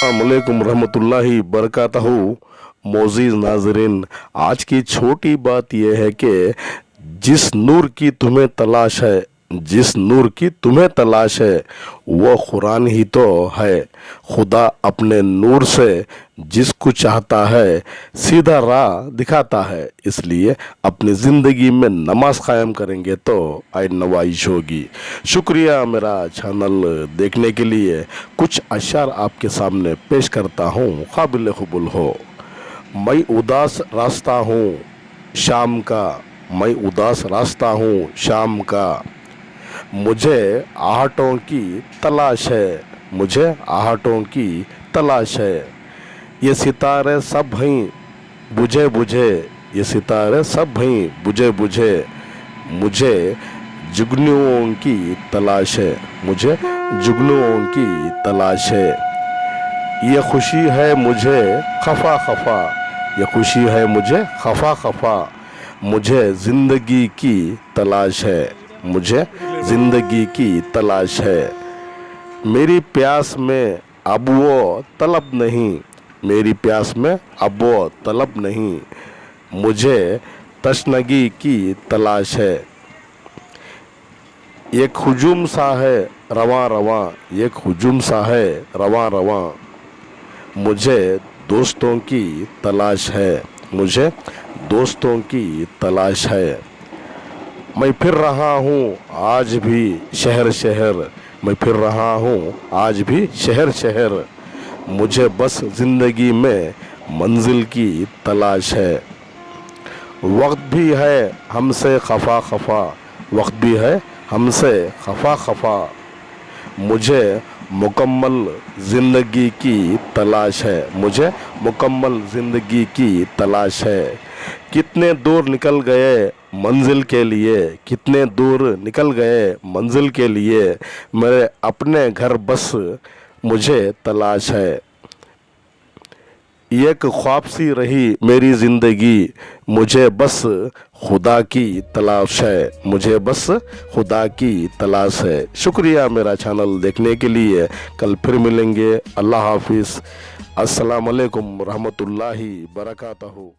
अस्सलामुअलैकुम रहमतुल्लाहि बरकातहू। मोअज़्ज़िज़ नाज़रीन, आज की छोटी बात यह है कि जिस नूर की तुम्हें तलाश है, जिस नूर की तुम्हें तलाश है वो कुरान ही तो है। खुदा अपने नूर से जिसको चाहता है सीधा राह दिखाता है। इसलिए अपनी ज़िंदगी में नमाज कायम करेंगे तो आय नवाइश होगी। शुक्रिया मेरा चैनल देखने के लिए। कुछ अशार आपके सामने पेश करता हूँ, काबिल कबूल हो। मैं उदास रास्ता हूँ शाम का, मैं उदास रास्ता हूँ शाम का, मुझे आहटों की तलाश है, मुझे आहटों की तलाश है। ये सितारे सब हैं बुझे बुझे, ये सितारे सब हैं बुझे बुझे, मुझे जुगनुओं की तलाश है, मुझे जुगनुओं की तलाश है। ये खुशी है मुझे खफा खफा, ये खुशी है मुझे खफा खफा, मुझे ज़िंदगी की तलाश है, मुझे ज़िंदगी की तलाश है। मेरी प्यास में अब वो तलब नहीं, मेरी प्यास में अब वो तलब नहीं, मुझे तशनगी की तलाश है। एक हुजूम सा है रवां रवां, एक हुजूम सा है रवां रवां, मुझे दोस्तों की तलाश है, मुझे दोस्तों की तलाश है। मैं फिर रहा हूँ आज भी शहर शहर, मैं फिर रहा हूँ आज भी शहर शहर, मुझे बस ज़िंदगी में मंजिल की तलाश है। वक्त भी है हमसे खफा खफा, वक्त भी है हमसे खफा खफा, मुझे मुकम्मल ज़िंदगी की तलाश है, मुझे मुकम्मल ज़िंदगी की तलाश है। कितने दूर निकल गए मंजिल के लिए, कितने दूर निकल गए मंजिल के लिए, मेरे अपने घर बस मुझे तलाश है। एक ख्वाब सी रही मेरी ज़िंदगी, मुझे बस खुदा की तलाश है, मुझे बस खुदा की तलाश है। शुक्रिया मेरा चैनल देखने के लिए। कल फिर मिलेंगे। अल्लाह हाफिज़। अस्सलाम वालेकुम रहमतुल्लाहि बरकातहू।